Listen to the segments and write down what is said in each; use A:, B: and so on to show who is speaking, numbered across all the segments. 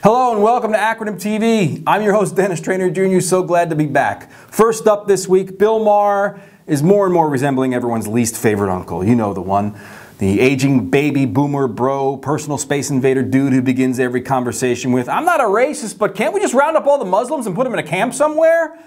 A: Hello and welcome to Acronym TV. I'm your host, Dennis Trainer Jr. So glad to be back. First up this week, Bill Maher is more and more resembling everyone's least favorite uncle. You know the one. The aging baby boomer bro, personal space invader dude who begins every conversation with, "I'm not a racist, but can't we just round up all the Muslims and put them in a camp somewhere?"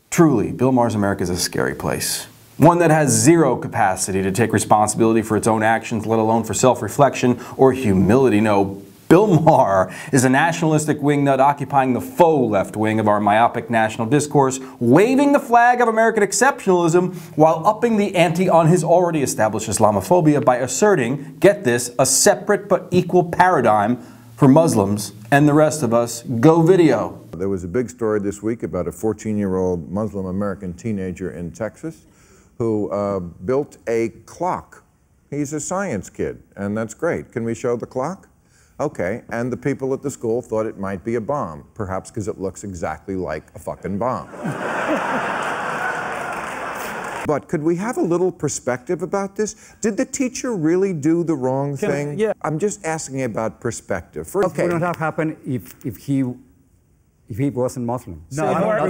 A: Truly, Bill Maher's America is a scary place. One that has zero capacity to take responsibility for its own actions, let alone for self-reflection or humility. No, Bill Maher is a nationalistic wingnut occupying the faux left wing of our myopic national discourse, waving the flag of American exceptionalism while upping the ante on his already established Islamophobia by asserting, get this, a separate but equal paradigm for Muslims and the rest of us. Go video.
B: There was a big story this week about a 14-year-old Muslim American teenager in Texas who built a clock. He's a science kid, and that's great. Can we show the clock? Okay, and the people at the school thought it might be a bomb, perhaps because it looks exactly like a fucking bomb. But could we have a little perspective about this? Did the teacher really do the wrong thing?
C: Yeah.
B: I'm just asking about perspective. First,
D: Okay. It would not have happened if he wasn't Muslim.
C: No,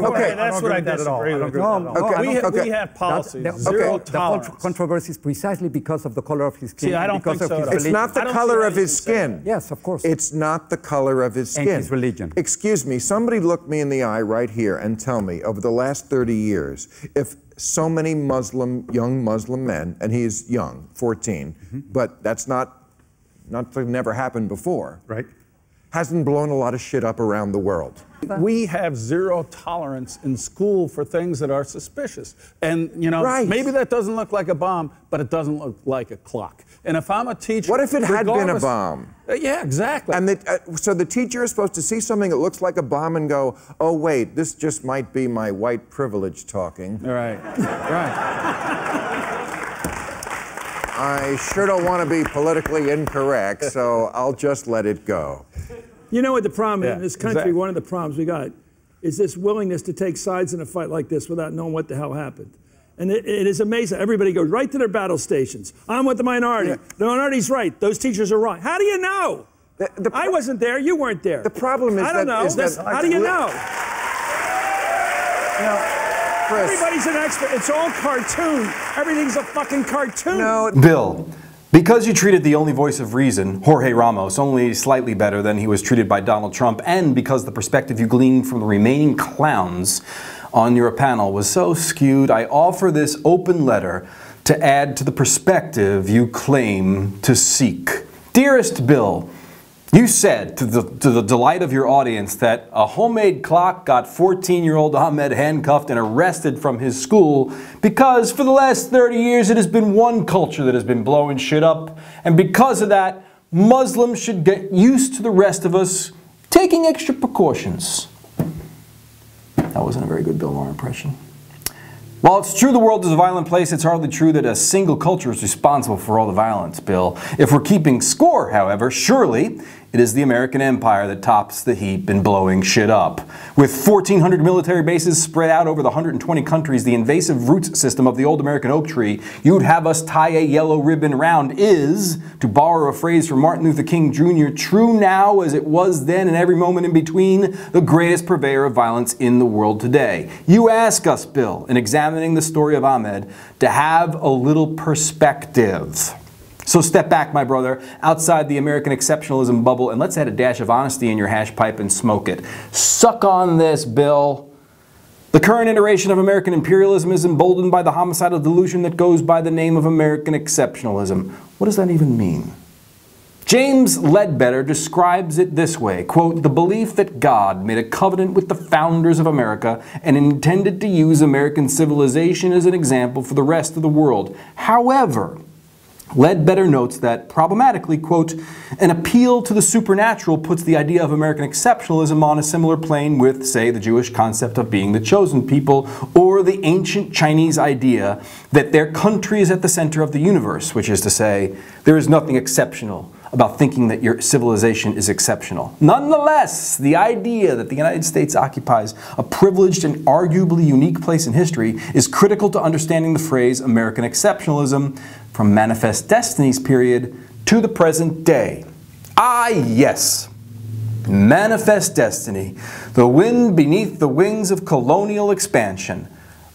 C: okay, that's what I disagree with. We have policies, zero tolerance.
D: The whole controversy is precisely because of the color of his skin.
C: See, I don't think so.
B: It's not the color of his skin.
D: Yes, of course.
B: It's not the color of his skin.
D: And his religion.
B: Excuse me, somebody look me in the eye right here and tell me, over the last 30 years, if so many young Muslim men, and he's young, 14, but that's never happened before.
D: Right.
B: Hasn't blown a lot of shit up around the world.
C: We have zero tolerance in school for things that are suspicious. And, you know, maybe that doesn't look like a bomb, but it doesn't look like a clock. And if I'm a teacher...
B: What if it had been a bomb?
C: Yeah, exactly.
B: And so the teacher is supposed to see something that looks like a bomb and go, oh, wait, this just might be my white privilege talking.
C: Right, right.
B: I sure don't want to be politically incorrect, so I'll just let it go.
E: You know what the problem is in this country? One of the problems we got is this willingness to take sides in a fight like this without knowing what the hell happened. And it is amazing. Everybody goes right to their battle stations. I'm with the minority. The minority's right. Those teachers are wrong. How do you know? I wasn't there. You weren't there.
B: The problem is
E: I don't know. How do you know?
B: Chris,
E: everybody's an expert. It's all cartoon. Everything's a fucking cartoon.
B: No.
A: Bill, because you treated the only voice of reason, Jorge Ramos, only slightly better than he was treated by Donald Trump, and because the perspective you gleaned from the remaining clowns on your panel was so skewed, I offer this open letter to add to the perspective you claim to seek. Dearest Bill, you said, to the delight of your audience, that a homemade clock got 14-year-old Ahmed handcuffed and arrested from his school because for the last 30 years it has been one culture that has been blowing shit up, and because of that, Muslims should get used to the rest of us taking extra precautions. That wasn't a very good Bill Maher impression. While it's true the world is a violent place, it's hardly true that a single culture is responsible for all the violence, Bill. If we're keeping score, however, surely it is the American empire that tops the heap in blowing shit up. With 1,400 military bases spread out over the 120 countries, the invasive roots system of the old American oak tree you'd have us tie a yellow ribbon round is, to borrow a phrase from Martin Luther King Jr., true now as it was then and every moment in between, the greatest purveyor of violence in the world today. You ask us, Bill, in examining the story of Ahmed, to have a little perspective. So step back, my brother, outside the American exceptionalism bubble, and let's add a dash of honesty in your hash pipe and smoke it. Suck on this, Bill. The current iteration of American imperialism is emboldened by the homicidal delusion that goes by the name of American exceptionalism. What does that even mean? James Ledbetter describes it this way, quote, "The belief that God made a covenant with the founders of America and intended to use American civilization as an example for the rest of the world. However, Ledbetter notes that, problematically, quote, an appeal to the supernatural puts the idea of American exceptionalism on a similar plane with, say, the Jewish concept of being the chosen people, or the ancient Chinese idea that their country is at the center of the universe, which is to say, there is nothing exceptional about thinking that your civilization is exceptional. Nonetheless, the idea that the United States occupies a privileged and arguably unique place in history is critical to understanding the phrase American exceptionalism from Manifest Destiny's period to the present day. Ah, yes. Manifest destiny, the wind beneath the wings of colonial expansion.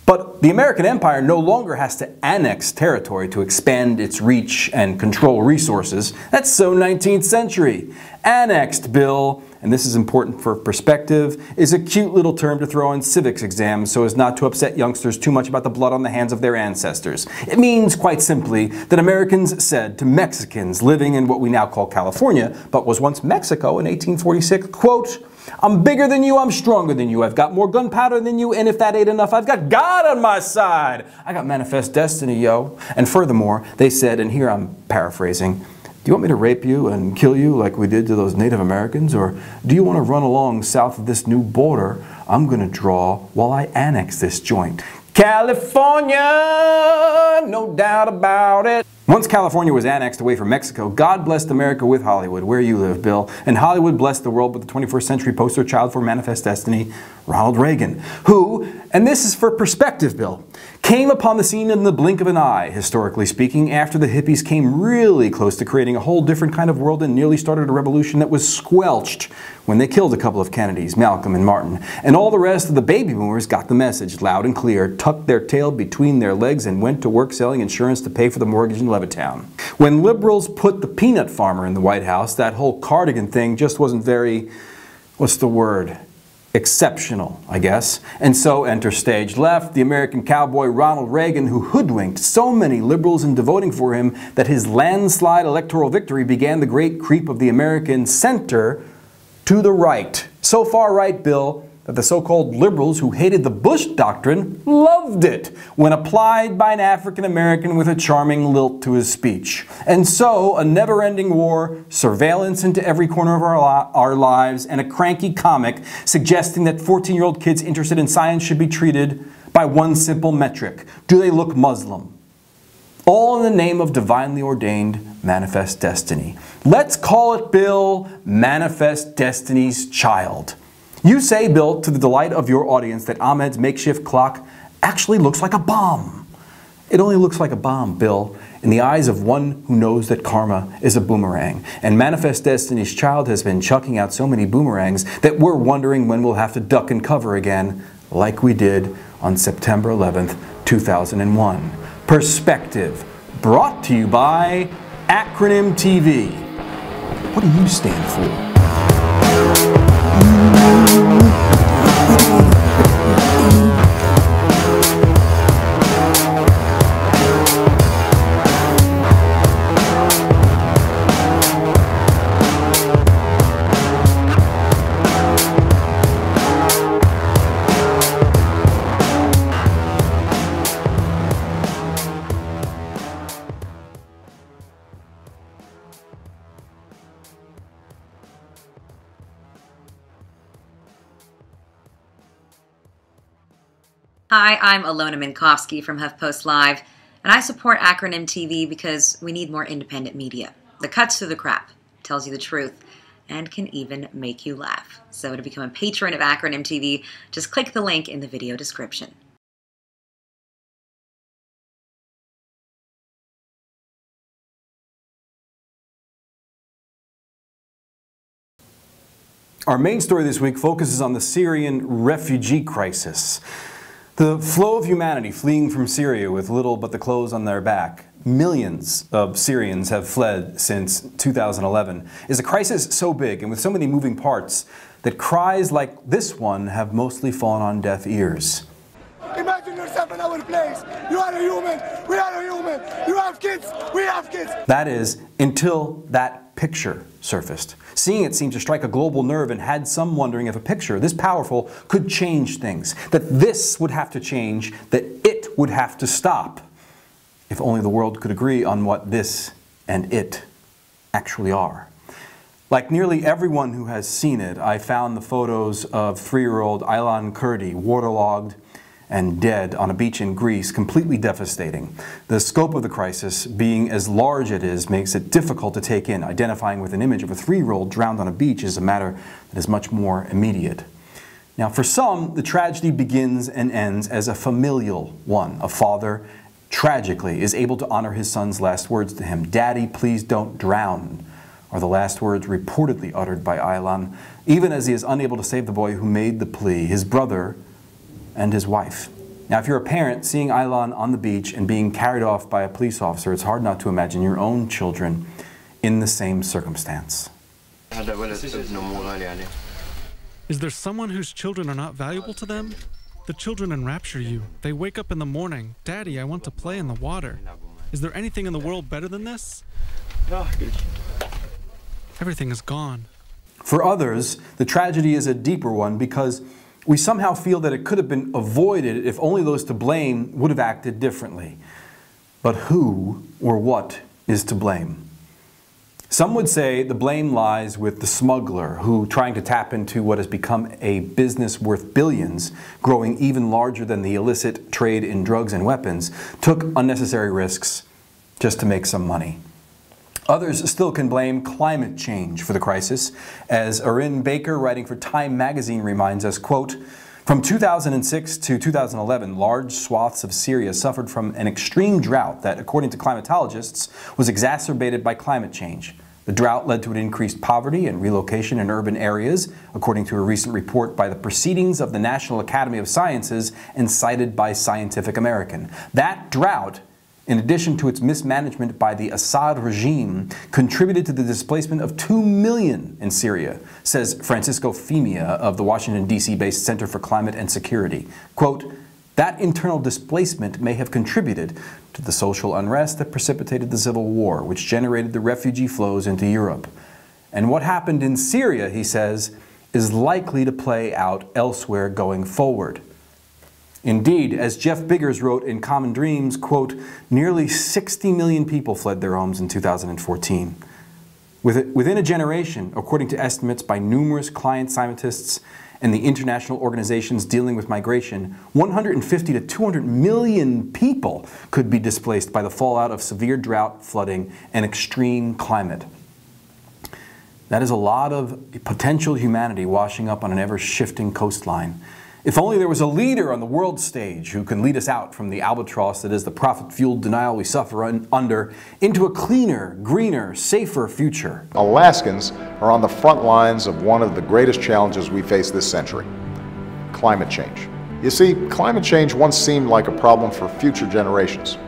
A: But the American empire no longer has to annex territory to expand its reach and control resources. That's so 19th century. Annexed, Bill, and this is important for perspective, is a cute little term to throw in civics exams so as not to upset youngsters too much about the blood on the hands of their ancestors. It means, quite simply, that Americans said to Mexicans living in what we now call California, but was once Mexico in 1846, quote, "I'm bigger than you, I'm stronger than you, I've got more gunpowder than you, and if that ain't enough, I've got God on my side. I got manifest destiny, yo." And furthermore, they said, and here I'm paraphrasing, "Do you want me to rape you and kill you like we did to those Native Americans? Or do you want to run along south of this new border I'm going to draw while I annex this joint? California, no doubt about it." Once California was annexed away from Mexico, God blessed America with Hollywood, where you live, Bill. And Hollywood blessed the world with the 21st century poster child for manifest destiny, Ronald Reagan, who, and this is for perspective, Bill, came upon the scene in the blink of an eye, historically speaking, after the hippies came really close to creating a whole different kind of world and nearly started a revolution that was squelched when they killed a couple of Kennedys, Malcolm and Martin. And all the rest of the baby boomers got the message loud and clear, tucked their tail between their legs and went to work selling insurance to pay for the mortgage in Levittown. When liberals put the peanut farmer in the White House, that whole cardigan thing just wasn't very, what's the word? Exceptional, I guess. And so enter stage left, the American cowboy Ronald Reagan, who hoodwinked so many liberals into voting for him that his landslide electoral victory began the great creep of the American center to the right. So far right, Bill, that the so-called liberals who hated the Bush doctrine loved it when applied by an African-American with a charming lilt to his speech. And so a never-ending war, surveillance into every corner of our lives, and a cranky comic suggesting that 14-year-old kids interested in science should be treated by one simple metric: do they look Muslim? All in the name of divinely ordained manifest destiny. Let's call it, Bill, manifest destiny's child. You say, Bill, to the delight of your audience, that Ahmed's makeshift clock actually looks like a bomb. It only looks like a bomb, Bill, in the eyes of one who knows that karma is a boomerang. And Manifest Destiny's child has been chucking out so many boomerangs that we're wondering when we'll have to duck and cover again, like we did on September 11th, 2001. Perspective, brought to you by Acronym TV. What do you stand for?
F: Hi, I'm Alona Minkowski from HuffPost Live, and I support Acronym TV because we need more independent media that cuts through the crap, tells you the truth, and can even make you laugh. So to become a patron of Acronym TV, just click the link in the video description.
A: Our main story this week focuses on the Syrian refugee crisis. The flow of humanity fleeing from Syria with little but the clothes on their back, millions of Syrians have fled since 2011, is a crisis so big and with so many moving parts that cries like this one have mostly fallen on deaf ears.
G: Imagine yourself in our place. You are a human. We are a human. You have kids. We have kids.
A: That is, until that picture surfaced. Seeing it seemed to strike a global nerve and had some wondering if a picture this powerful could change things. That this would have to change, that it would have to stop. If only the world could agree on what this and it actually are. Like nearly everyone who has seen it, I found the photos of 3-year-old Aylan Kurdi waterlogged and dead on a beach in Greece completely devastating. The scope of the crisis, being as large it is, makes it difficult to take in. Identifying with an image of a 3-year-old drowned on a beach is a matter that is much more immediate. Now, for some, the tragedy begins and ends as a familial one. A father, tragically, is able to honor his son's last words to him, "Daddy, please don't drown." are the last words reportedly uttered by Aylan, even as he is unable to save the boy who made the plea, his brother and his wife. Now, if you're a parent, seeing Aylan on the beach and being carried off by a police officer, it's hard not to imagine your own children in the same circumstance.
H: Is there someone whose children are not valuable to them? The children enrapture you. They wake up in the morning. Daddy, I want to play in the water. Is there anything in the world better than this? Everything is gone.
A: For others, the tragedy is a deeper one because we somehow feel that it could have been avoided if only those to blame would have acted differently. But who or what is to blame? Some would say the blame lies with the smuggler who, trying to tap into what has become a business worth billions, growing even larger than the illicit trade in drugs and weapons, took unnecessary risks just to make some money. Others still can blame climate change for the crisis, as Erin Baker, writing for Time magazine, reminds us, quote, "From 2006 to 2011, large swaths of Syria suffered from an extreme drought that, according to climatologists, was exacerbated by climate change. The drought led to an increased poverty and relocation in urban areas, according to a recent report by the Proceedings of the National Academy of Sciences and cited by Scientific American. That drought, in addition to its mismanagement by the Assad regime, contributed to the displacement of 2 million in Syria," says Francisco Femia of the Washington, D.C.-based Center for Climate and Security. Quote, "That internal displacement may have contributed to the social unrest that precipitated the civil war, which generated the refugee flows into Europe. And what happened in Syria," he says, "is likely to play out elsewhere going forward." Indeed, as Jeff Biggers wrote in Common Dreams, quote, "Nearly 60 million people fled their homes in 2014. Within a generation, according to estimates by numerous client scientists and the international organizations dealing with migration, 150 to 200 million people could be displaced by the fallout of severe drought, flooding, and extreme climate." That is a lot of potential humanity washing up on an ever-shifting coastline. If only there was a leader on the world stage who can lead us out from the albatross that is the profit-fueled denial we suffer under into a cleaner, greener, safer future.
I: Alaskans are on the front lines of one of the greatest challenges we face this century: climate change. You see, climate change once seemed like a problem for future generations,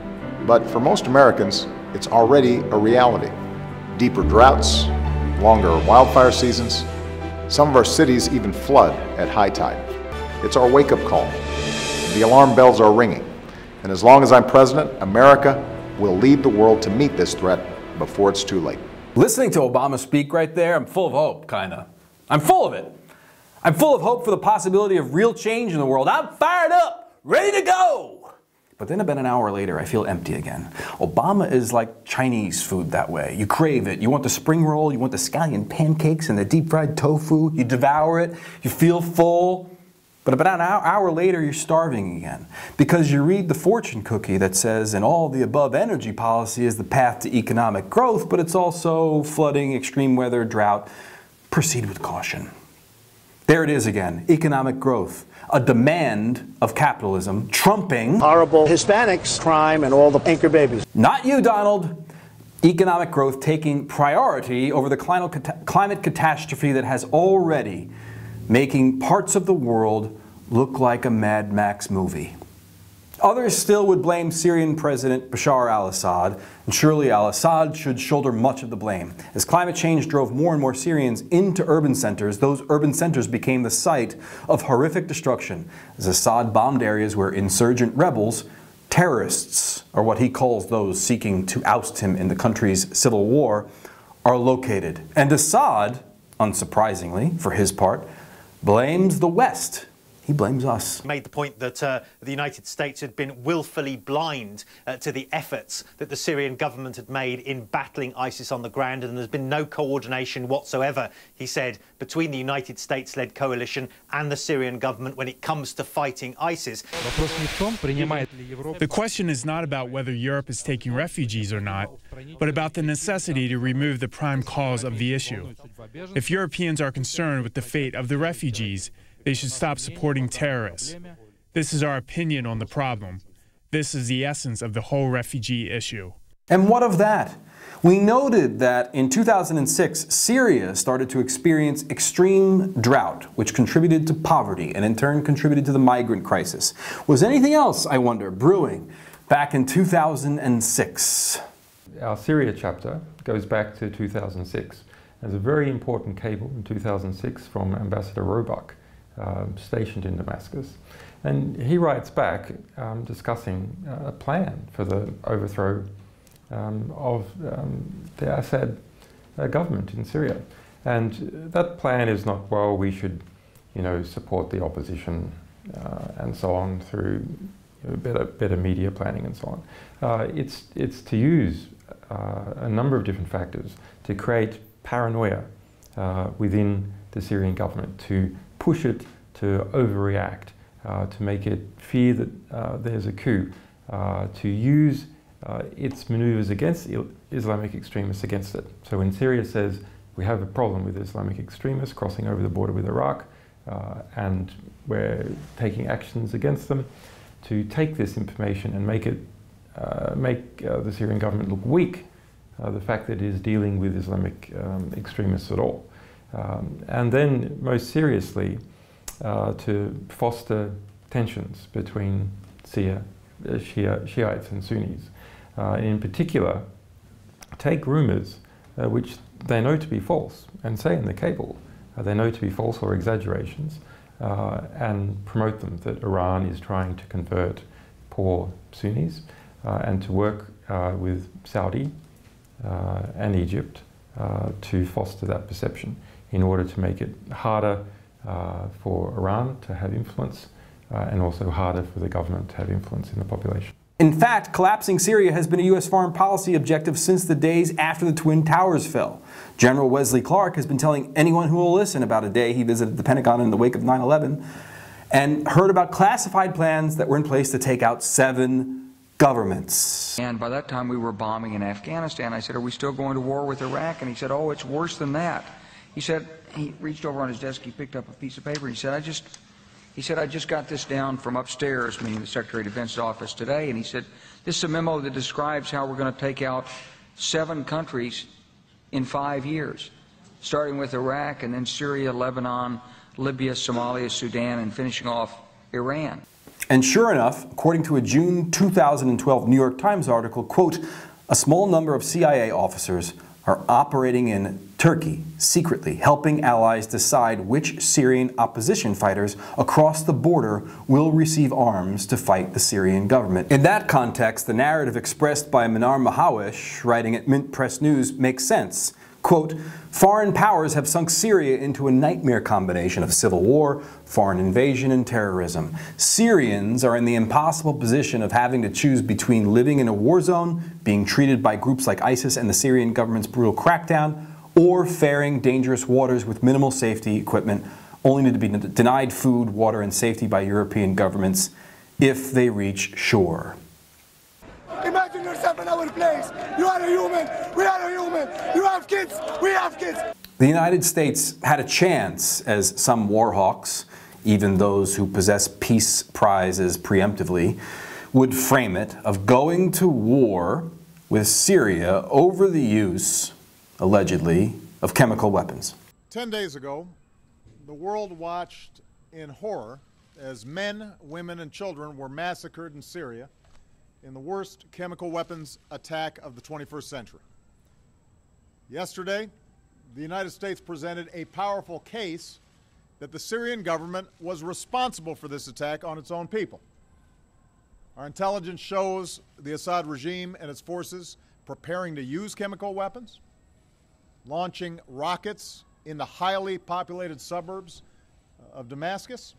I: but for most Americans, it's already a reality. Deeper droughts, longer wildfire seasons, some of our cities even flood at high tide. It's our wake-up call. The alarm bells are ringing. And as long as I'm president, America will lead the world to meet this threat before it's too late.
A: Listening to Obama speak right there, I'm full of hope, kinda. I'm full of it. I'm full of hope for the possibility of real change in the world. I'm fired up, ready to go. But then about an hour later, I feel empty again. Obama is like Chinese food that way. You crave it. You want the spring roll, you want the scallion pancakes and the deep-fried tofu. You devour it, you feel full. But about an hour later, you're starving again because you read the fortune cookie that says, "And all the above energy policy is the path to economic growth, but it's also flooding, extreme weather, drought. Proceed with caution." There it is again, economic growth, a demand of capitalism trumping
J: horrible Hispanics, crime, and all the anchor babies.
A: Not you, Donald. Economic growth taking priority over the climate catastrophe that has already making parts of the world look like a Mad Max movie. Others still would blame Syrian President Bashar al-Assad, and surely al-Assad should shoulder much of the blame. As climate change drove more and more Syrians into urban centers, those urban centers became the site of horrific destruction, as Assad bombed areas where insurgent rebels, terrorists, or what he calls those seeking to oust him in the country's civil war, are located. And Assad, unsurprisingly for his part, blames the West. He blames us.
K: Made the point that the United States had been willfully blind to the efforts that the Syrian government had made in battling ISIS on the ground, and there's been no coordination whatsoever, he said, between the United States-led coalition and the Syrian government when it comes to fighting ISIS.
L: The question is not about whether Europe is taking refugees or not, but about the necessity to remove the prime cause of the issue. If Europeans are concerned with the fate of the refugees, they should stop supporting terrorists. This is our opinion on the problem. This is the essence of the whole refugee issue.
A: And what of that? We noted that in 2006, Syria started to experience extreme drought, which contributed to poverty and in turn contributed to the migrant crisis. Was anything else, I wonder, brewing back in 2006?
M: Our Syria chapter goes back to 2006. There's a very important cable in 2006 from Ambassador Roebuck, stationed in Damascus. And he writes back discussing a plan for the overthrow of the Assad government in Syria. And that plan is not, well, we should, support the opposition and so on through better media planning and so on. It's to use a number of different factors to create paranoia within the Syrian government, to push it to overreact, to make it fear that there's a coup, to use its maneuvers against Islamic extremists against it. So when Syria says we have a problem with Islamic extremists crossing over the border with Iraq and we're taking actions against them, to take this information and make the Syrian government look weak, the fact that it is dealing with Islamic extremists at all. And then most seriously, to foster tensions between Shiites and Sunnis. In particular, take rumours which they know to be false and say in the cable they know to be false or exaggerations and promote them, that Iran is trying to convert poor Sunnis and to work with Saudi and Egypt to foster that perception in order to make it harder for Iran to have influence and also harder for the government to have influence in the population.
A: In fact, collapsing Syria has been a U.S. foreign policy objective since the days after the Twin Towers fell. General Wesley Clark has been telling anyone who will listen about a day he visited the Pentagon in the wake of 9/11 and heard about classified plans that were in place to take out 7 governments.
N: And by that time we were bombing in Afghanistan. I said, are we still going to war with Iraq? And he said, oh, it's worse than that. He said, he reached over on his desk, he picked up a piece of paper, he said, I just got this down from upstairs, meaning the Secretary of Defense's office today, and he said, this is a memo that describes how we're going to take out 7 countries in 5 years, starting with Iraq and then Syria, Lebanon, Libya, Somalia, Sudan, and finishing off Iran.
A: And sure enough, according to a June 2012 New York Times article, quote, a small number of CIA officers are operating in Turkey secretly, helping allies decide which Syrian opposition fighters across the border will receive arms to fight the Syrian government. In that context, the narrative expressed by Manar Mahawish, writing at Mint Press News, makes sense. Quote, foreign powers have sunk Syria into a nightmare combination of civil war, foreign invasion, and terrorism. Syrians are in the impossible position of having to choose between living in a war zone, being treated by groups like ISIS and the Syrian government's brutal crackdown, or faring dangerous waters with minimal safety equipment, only to be denied food, water, and safety by European governments if they reach shore.
G: Imagine yourself in our place. You are a human. We are a human. You have kids. We have kids.
A: The United States had a chance, as some war hawks, even those who possess peace prizes preemptively, would frame it, of going to war with Syria over the use, allegedly, of chemical weapons.
O: 10 days ago, the world watched in horror as men, women, and children were massacred in Syria in the worst chemical weapons attack of the 21st century. Yesterday, the United States presented a powerful case that the Syrian government was responsible for this attack on its own people. Our intelligence shows the Assad regime and its forces preparing to use chemical weapons, launching rockets in the highly populated suburbs of Damascus,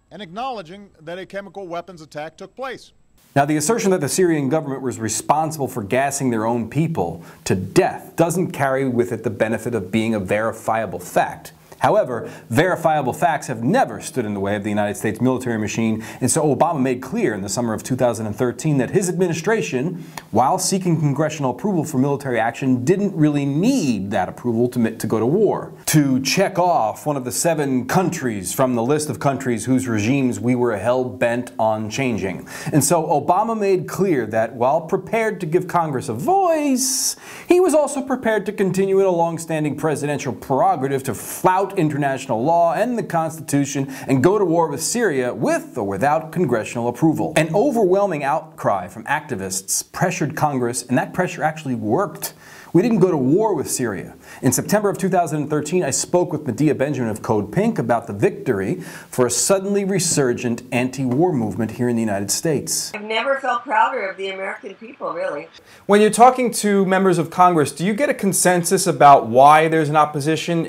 O: and acknowledging that a chemical weapons attack took place.
A: Now, the assertion that the Syrian government was responsible for gassing their own people to death doesn't carry with it the benefit of being a verifiable fact. However, verifiable facts have never stood in the way of the United States military machine, and so Obama made clear in the summer of 2013 that his administration, while seeking congressional approval for military action, didn't really need that approval to go to war. To check off one of the 7 countries from the list of countries whose regimes we were hell-bent on changing. And so Obama made clear that while prepared to give Congress a voice, he was also prepared to continue in a long-standing presidential prerogative to flout international law and the Constitution and go to war with Syria with or without congressional approval. An overwhelming outcry from activists pressured Congress, and that pressure actually worked. We didn't go to war with Syria. In September of 2013, I spoke with Medea Benjamin of Code Pink about the victory for a suddenly resurgent anti-war movement here in the United States.
P: I've never felt prouder of the American people, really.
A: When you're talking to members of Congress, do you get a consensus about why there's an opposition?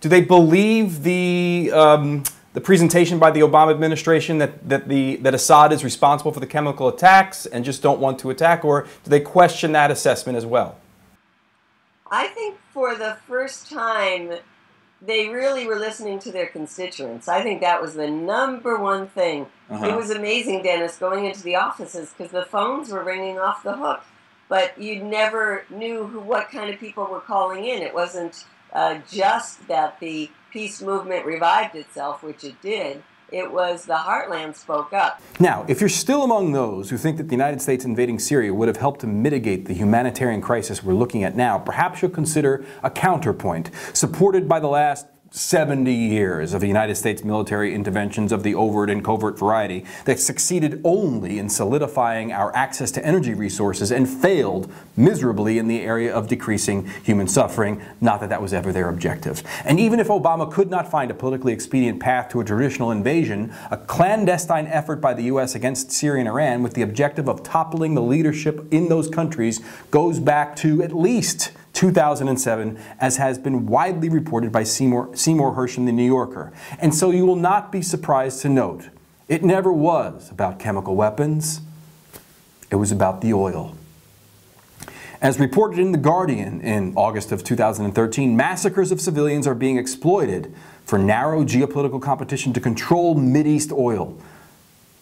A: Do they believe the presentation by the Obama administration that Assad is responsible for the chemical attacks and just don't want to attack, or do they question that assessment as well?
P: I think for the first time, they really were listening to their constituents. I think that was the #1 thing. It was amazing, Dennis, going into the offices because the phones were ringing off the hook, but you never knew what kind of people were calling in. It wasn't just that the peace movement revived itself, which it did. It was the heartland spoke up.
A: Now, if you're still among those who think that the United States invading Syria would have helped to mitigate the humanitarian crisis we're looking at now, perhaps you'll consider a counterpoint supported by the last 70 years of the United States military interventions of the overt and covert variety that succeeded only in solidifying our access to energy resources and failed miserably in the area of decreasing human suffering. Not that that was ever their objective. And even if Obama could not find a politically expedient path to a traditional invasion, a clandestine effort by the U.S. against Syria and Iran with the objective of toppling the leadership in those countries goes back to at least 2007, as has been widely reported by Seymour Hersh in The New Yorker. And so you will not be surprised to note, it never was about chemical weapons, it was about the oil. As reported in The Guardian in August of 2013, massacres of civilians are being exploited for narrow geopolitical competition to control Mideast oil.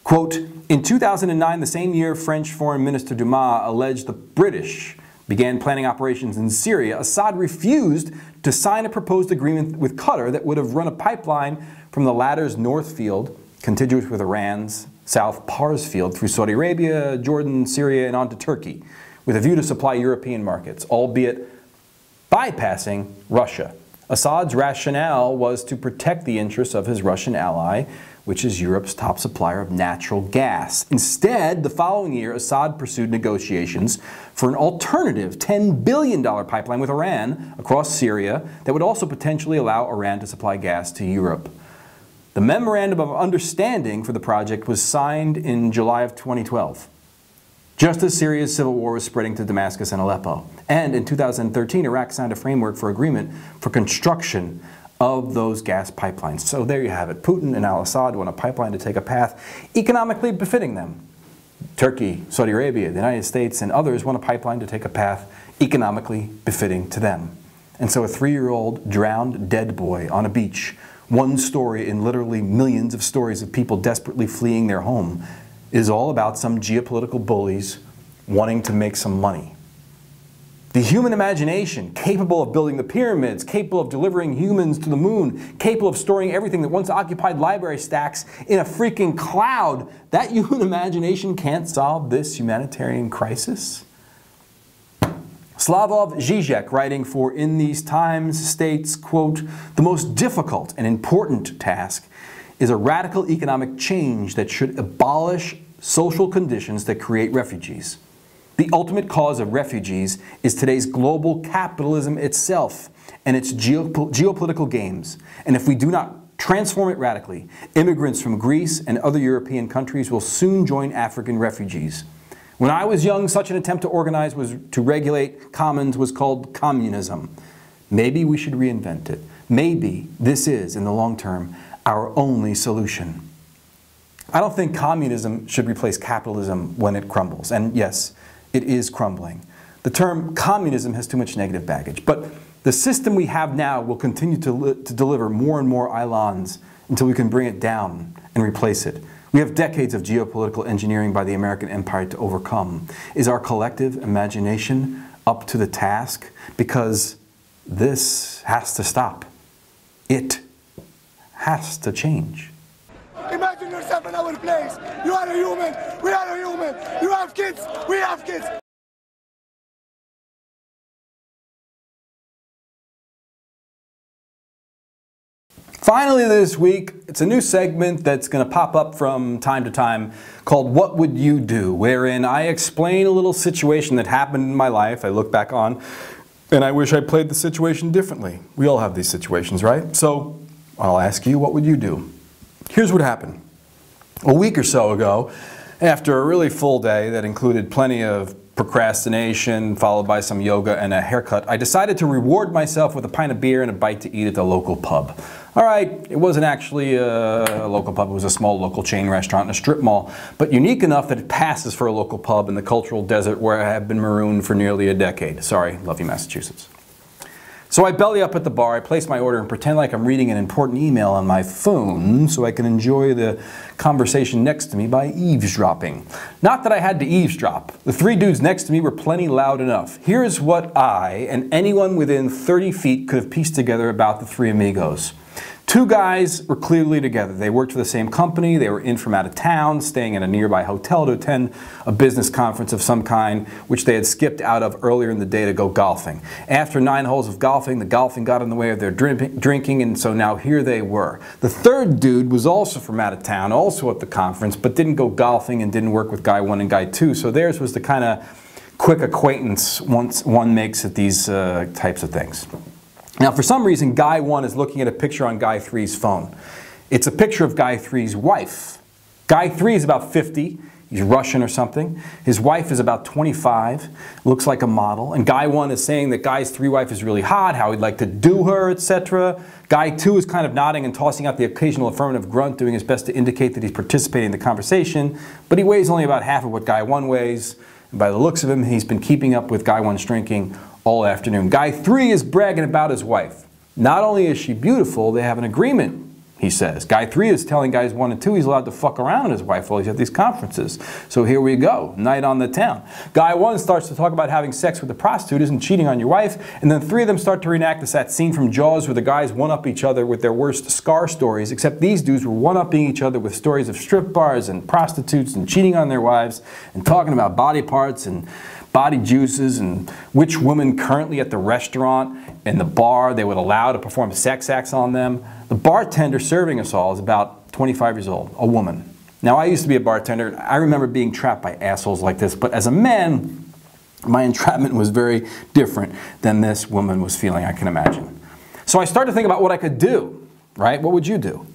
A: Quote, in 2009, the same year French Foreign Minister Dumas alleged the British began planning operations in Syria, Assad refused to sign a proposed agreement with Qatar that would have run a pipeline from the latter's north field, contiguous with Iran's south Pars field, through Saudi Arabia, Jordan, Syria, and on to Turkey, with a view to supply European markets, albeit bypassing Russia. Assad's rationale was to protect the interests of his Russian ally, which is Europe's top supplier of natural gas. Instead, the following year, Assad pursued negotiations for an alternative $10 billion pipeline with Iran across Syria that would also potentially allow Iran to supply gas to Europe. The Memorandum of Understanding for the project was signed in July of 2012, just as Syria's civil war was spreading to Damascus and Aleppo. And in 2013, Iraq signed a framework for agreement for construction of those gas pipelines. So there you have it. Putin and al-Assad want a pipeline to take a path economically befitting them. Turkey, Saudi Arabia, the United States, and others want a pipeline to take a path economically befitting to them. And so a 3-year-old drowned dead boy on a beach, one story in literally millions of stories of people desperately fleeing their home, is all about some geopolitical bullies wanting to make some money. The human imagination, capable of building the pyramids, capable of delivering humans to the moon, capable of storing everything that once occupied library stacks in a freaking cloud, that human imagination can't solve this humanitarian crisis? Slavov Zijeck, writing for In These Times, states, quote, the most difficult and important task is a radical economic change that should abolish social conditions that create refugees. The ultimate cause of refugees is today's global capitalism itself and its geopolitical games. And if we do not transform it radically, immigrants from Greece and other European countries will soon join African refugees. When I was young, such an attempt to organize to regulate commons was called communism. Maybe we should reinvent it. Maybe this is, in the long term, our only solution. I don't think communism should replace capitalism when it crumbles. And yes, it is crumbling. The term communism has too much negative baggage. But The system we have now will continue to deliver more and more eilons until we can bring it down and replace it. We have decades of geopolitical engineering by the American empire to overcome. Is our collective imagination up to the task? Because this has to stop. It has to change.
G: Imagine yourself in our place. You are a human. We are a human. You have kids. We have kids.
A: Finally this week, it's a new segment that's going to pop up from time to time called What Would You Do?, wherein I explain a little situation that happened in my life I look back on, and I wish I played the situation differently. We all have these situations, right? So I'll ask you, what would you do? Here's what happened. A week or so ago, after a really full day that included plenty of procrastination, followed by some yoga and a haircut, I decided to reward myself with a pint of beer and a bite to eat at the local pub. All right, it wasn't actually a local pub, it was a small local chain restaurant in a strip mall, but unique enough that it passes for a local pub in the cultural desert where I have been marooned for nearly a decade. Sorry, love you, Massachusetts. So I belly up at the bar, I place my order and pretend like I'm reading an important email on my phone so I can enjoy the conversation next to me by eavesdropping. Not that I had to eavesdrop. The three dudes next to me were plenty loud enough. Here's what I and anyone within 30 feet could have pieced together about the three amigos. Two guys were clearly together. They worked for the same company, they were in from out of town, staying in a nearby hotel to attend a business conference of some kind, which they had skipped out of earlier in the day to go golfing. After 9 holes of golfing, the golfing got in the way of their drinking, and so now here they were. The third dude was also from out of town, also at the conference, but didn't go golfing and didn't work with guy 1 and guy 2, so theirs was the kind of quick acquaintance one makes at these types of things. Now, for some reason, guy 1 is looking at a picture on guy 3's phone. It's a picture of guy 3's wife. Guy 3 is about 50. He's Russian or something. His wife is about 25, looks like a model. And guy 1 is saying that guy's 3 wife is really hot, how he'd like to do her, etc. Guy 2 is kind of nodding and tossing out the occasional affirmative grunt, doing his best to indicate that he's participating in the conversation. But he weighs only about half of what guy 1 weighs. And by the looks of him, he's been keeping up with guy 1's drinking all afternoon. Guy 3 is bragging about his wife. Not only is she beautiful, they have an agreement, he says. Guy 3 is telling guys 1 and 2 he's allowed to fuck around with his wife while he's at these conferences. So here we go, night on the town. Guy 1 starts to talk about having sex with a prostitute isn't cheating on your wife, and then 3 of them start to reenact that scene from Jaws where the guys one-up each other with their worst scar stories, except these dudes were one-upping each other with stories of strip bars and prostitutes and cheating on their wives and talking about body parts and body juices and which woman currently at the restaurant and the bar they would allow to perform sex acts on them. The bartender serving us all is about 25 years old, a woman. Now, I used to be a bartender. I remember being trapped by assholes like this, but as a man, my entrapment was very different than this woman was feeling, I can imagine. So I started to think about what I could do, right? What would you do?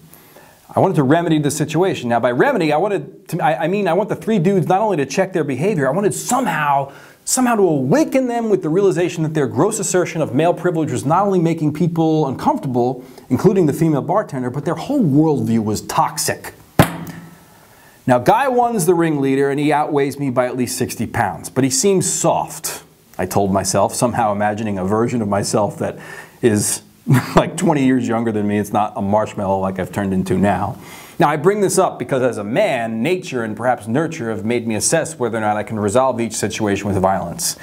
A: I wanted to remedy the situation. Now, by remedy, I want the three dudes not only to check their behavior, I wanted somehow to awaken them with the realization that their gross assertion of male privilege was not only making people uncomfortable, including the female bartender, but their whole worldview was toxic. Now, guy 1's the ringleader, and he outweighs me by at least 60 pounds, but he seems soft, I told myself, somehow imagining a version of myself that is like 20 years younger than me. It's not a marshmallow like I've turned into now. Now, I bring this up because as a man, nature and perhaps nurture have made me assess whether or not I can resolve each situation with violence.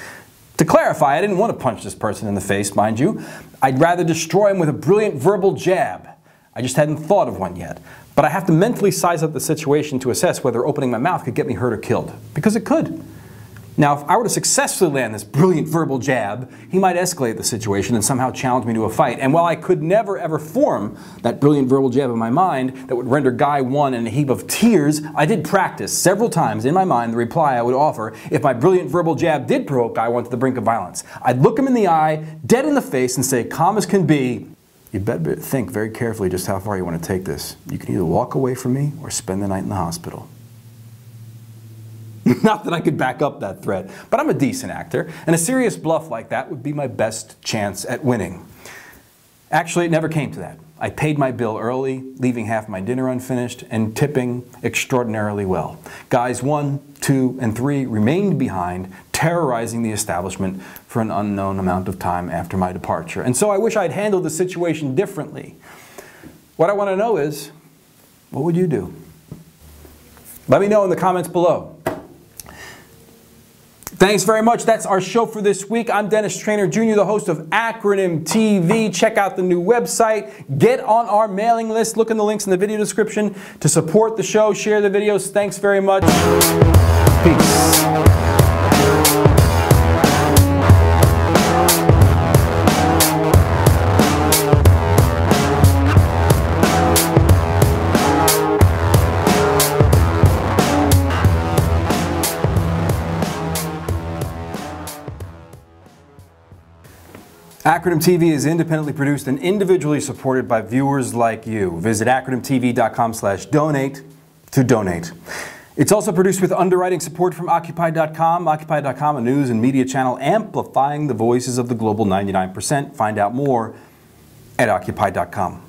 A: To clarify, I didn't want to punch this person in the face, mind you. I'd rather destroy him with a brilliant verbal jab. I just hadn't thought of one yet. But I have to mentally size up the situation to assess whether opening my mouth could get me hurt or killed. Because it could. Now, if I were to successfully land this brilliant verbal jab, he might escalate the situation and somehow challenge me to a fight. And while I could never ever form that brilliant verbal jab in my mind that would render guy 1 in a heap of tears, I did practice several times in my mind the reply I would offer if my brilliant verbal jab did provoke guy 1 to the brink of violence. I'd look him in the eye, dead in the face, and say, calm as can be, you better think very carefully just how far you want to take this. You can either walk away from me or spend the night in the hospital. Not that I could back up that threat, but I'm a decent actor, and a serious bluff like that would be my best chance at winning. Actually, it never came to that. I paid my bill early, leaving half my dinner unfinished, and tipping extraordinarily well. Guys 1, 2, and 3 remained behind, terrorizing the establishment for an unknown amount of time after my departure. And so I wish I'd handled the situation differently. What I want to know is, what would you do? Let me know in the comments below. Thanks very much. That's our show for this week. I'm Dennis Traynor Jr., the host of Acronym TV. Check out the new website. Get on our mailing list. Look in the links in the video description to support the show. Share the videos. Thanks very much. Peace. Acronym TV is independently produced and individually supported by viewers like you. Visit acronymtv.com/donate to donate. It's also produced with underwriting support from Occupy.com. Occupy.com, a news and media channel amplifying the voices of the global 99%. Find out more at Occupy.com.